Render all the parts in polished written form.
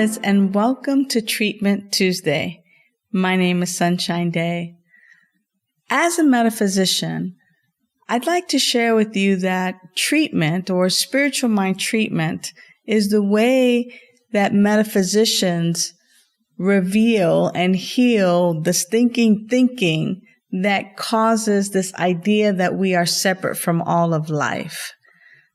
listeners, and welcome to Treatment Tuesday. My name is Sunshine Daye. As a metaphysician, I'd like to share with you that treatment or spiritual mind treatment is the way that metaphysicians reveal and heal the stinking thinking that causes this idea that we are separate from all of life.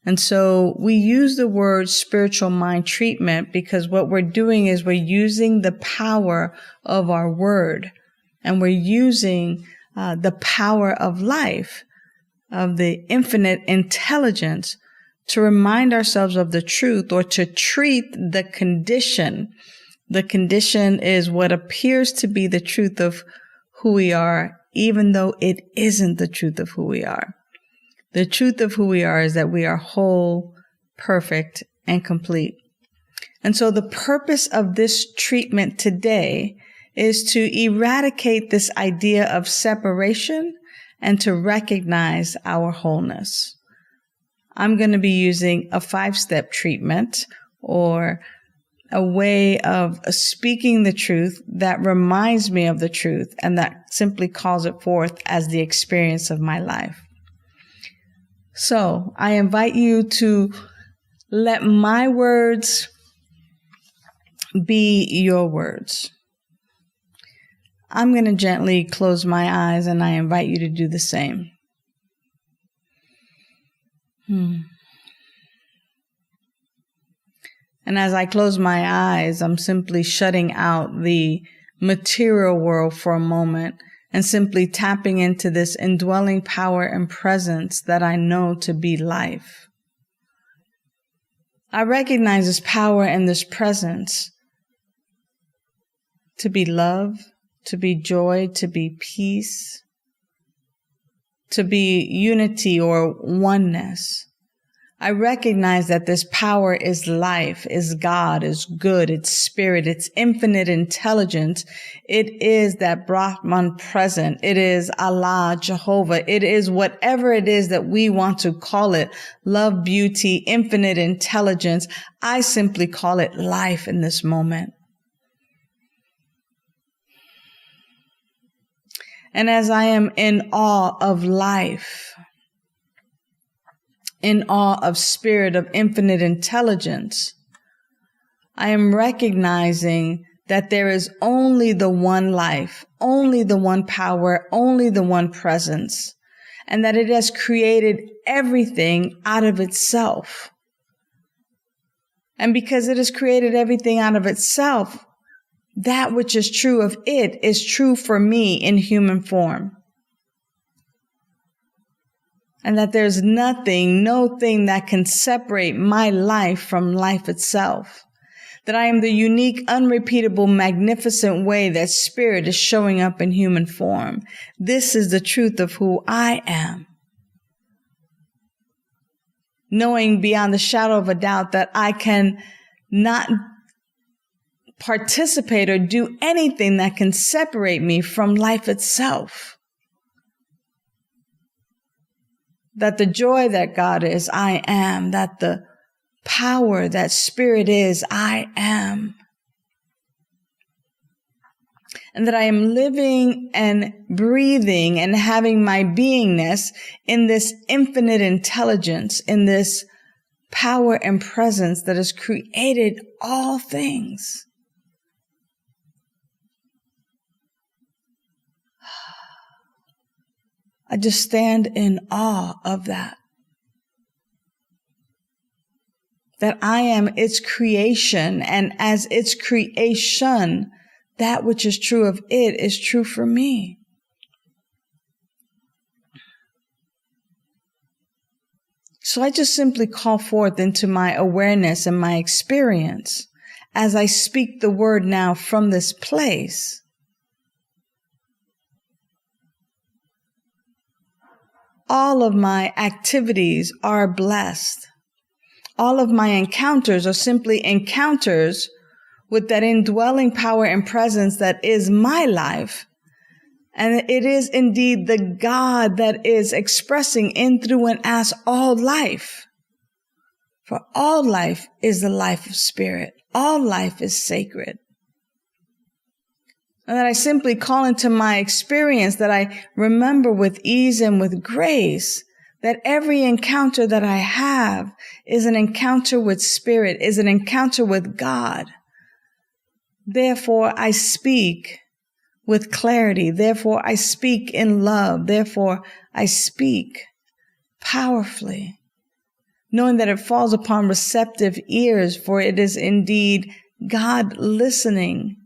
And so we use the word spiritual mind treatment because what we're doing is we're using the power of our word, and we're using the power of life, of the infinite intelligence, to remind ourselves of the truth or to treat the condition. The condition is what appears to be the truth of who we are, even though it isn't the truth of who we are. The truth of who we are is that we are whole, perfect, and complete. And so the purpose of this treatment today is to eradicate this idea of separation and to recognize our wholeness. I'm going to be using a 5-step treatment, or a way of speaking the truth that reminds me of the truth and that simply calls it forth as the experience of my life. So I invite you to let my words be your words. I'm going to gently close my eyes, and I invite you to do the same. And as I close my eyes, I'm simply shutting out the material world for a moment and simply tapping into this indwelling power and presence that I know to be life. I recognize this power and this presence to be love, to be joy, to be peace, to be unity or oneness. I recognize that this power is life, is God, is good, it's spirit, it's infinite intelligence. It is that Brahman present. It is Allah, Jehovah. It is whatever it is that we want to call it. Love, beauty, infinite intelligence. I simply call it life in this moment. And as I am in awe of life, in awe of spirit, of infinite intelligence, I am recognizing that there is only the one life, only the one power, only the one presence, and that it has created everything out of itself. And because it has created everything out of itself, that which is true of it is true for me in human form. And that there's nothing, no thing that can separate my life from life itself. That I am the unique, unrepeatable, magnificent way that spirit is showing up in human form. This is the truth of who I am. Knowing beyond the shadow of a doubt that I can not participate or do anything that can separate me from life itself. That the joy that God is, I am. That the power that spirit is, I am. And that I am living and breathing and having my beingness in this infinite intelligence, in this power and presence that has created all things. I just stand in awe of that. That I am its creation, and as its creation, that which is true of it is true for me. So I just simply call forth into my awareness and my experience as I speak the word now from this place. All of my activities are blessed. All of my encounters are simply encounters with that indwelling power and presence that is my life. And it is indeed the God that is expressing in, through, and as all life. For all life is the life of spirit. all life is sacred. And that I simply call into my experience, that I remember with ease and with grace that every encounter that I have is an encounter with Spirit, is an encounter with God. Therefore, I speak with clarity. Therefore, I speak in love. Therefore, I speak powerfully, knowing that it falls upon receptive ears, for it is indeed God listening.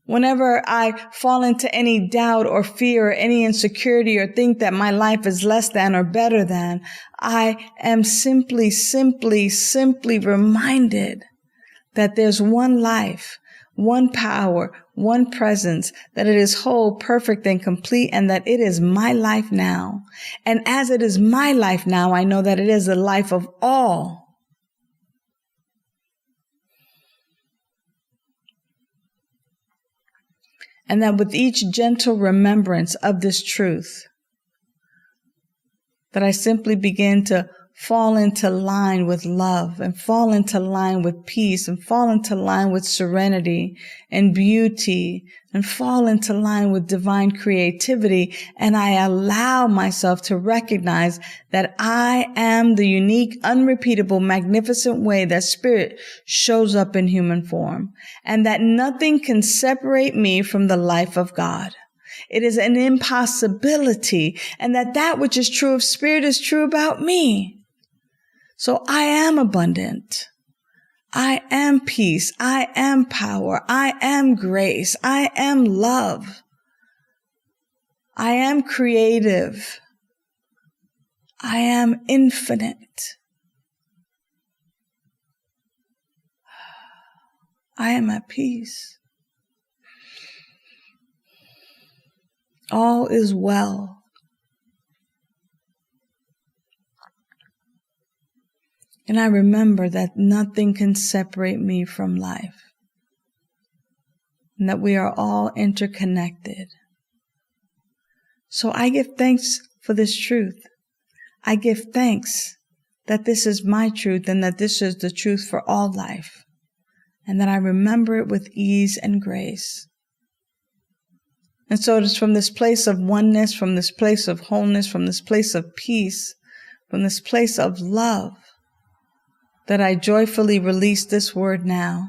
Whenever I fall into any doubt or fear or any insecurity or think that my life is less than or better than, I am simply reminded that there's one life, one power, one presence, that it is whole, perfect, and complete, and that it is my life now. And as it is my life now, I know that it is the life of all. And that with each gentle remembrance of this truth, that I simply begin to fall into line with love and fall into line with peace and fall into line with serenity and beauty and fall into line with divine creativity. And I allow myself to recognize that I am the unique, unrepeatable, magnificent way that Spirit shows up in human form, and that nothing can separate me from the life of God. It is an impossibility, and that which is true of Spirit is true about me. So I am abundant. I am peace. I am power. I am grace. I am love. I am creative. I am infinite. I am at peace. All is well. And I remember that nothing can separate me from life, and that we are all interconnected. So I give thanks for this truth. I give thanks that this is my truth and that this is the truth for all life, and that I remember it with ease and grace. And so it is from this place of oneness, from this place of wholeness, from this place of peace, from this place of love, that I joyfully release this word now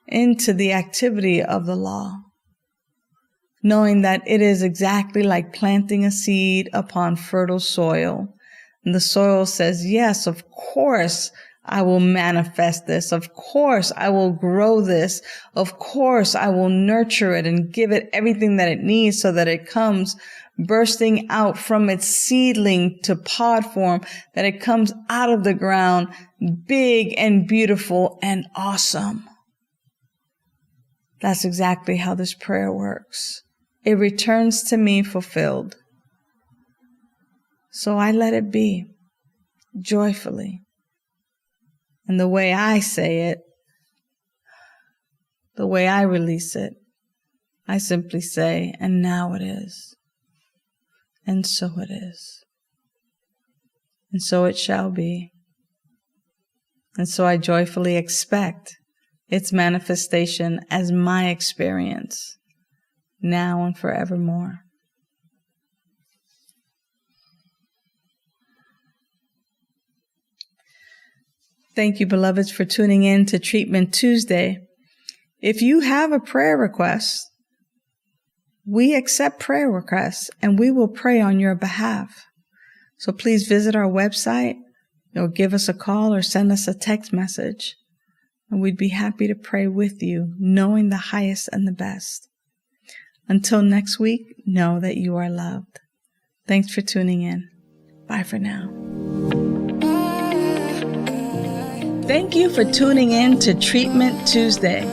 into the activity of the law, knowing that it is exactly like planting a seed upon fertile soil. And the soil says, yes, of course, I will manifest this. Of course, I will grow this. Of course, I will nurture it and give it everything that it needs so that it comes bursting out from its seedling to pod form, that it comes out of the ground big and beautiful and awesome. That's exactly how this prayer works. It returns to me fulfilled. So I let it be joyfully. And the way I say it, the way I release it, I simply say, and now it is. And so it is. And so it shall be. And so I joyfully expect its manifestation as my experience, now and forevermore. Thank you, beloveds, for tuning in to Treatment Tuesday. If you have a prayer request, we accept prayer requests and we will pray on your behalf. So please visit our website or give us a call or send us a text message. And we'd be happy to pray with you, knowing the highest and the best. Until next week, know that you are loved. Thanks for tuning in. Bye for now. Thank you for tuning in to Treatment Tuesday.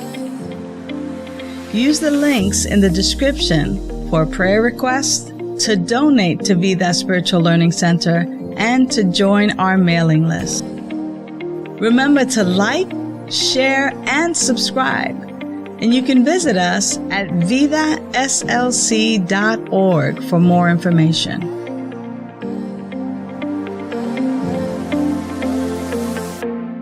Use the links in the description for prayer requests, to donate to Vida Spiritual Learning Center, and to join our mailing list. Remember to like, share, and subscribe. And you can visit us at vidaslc.org for more information.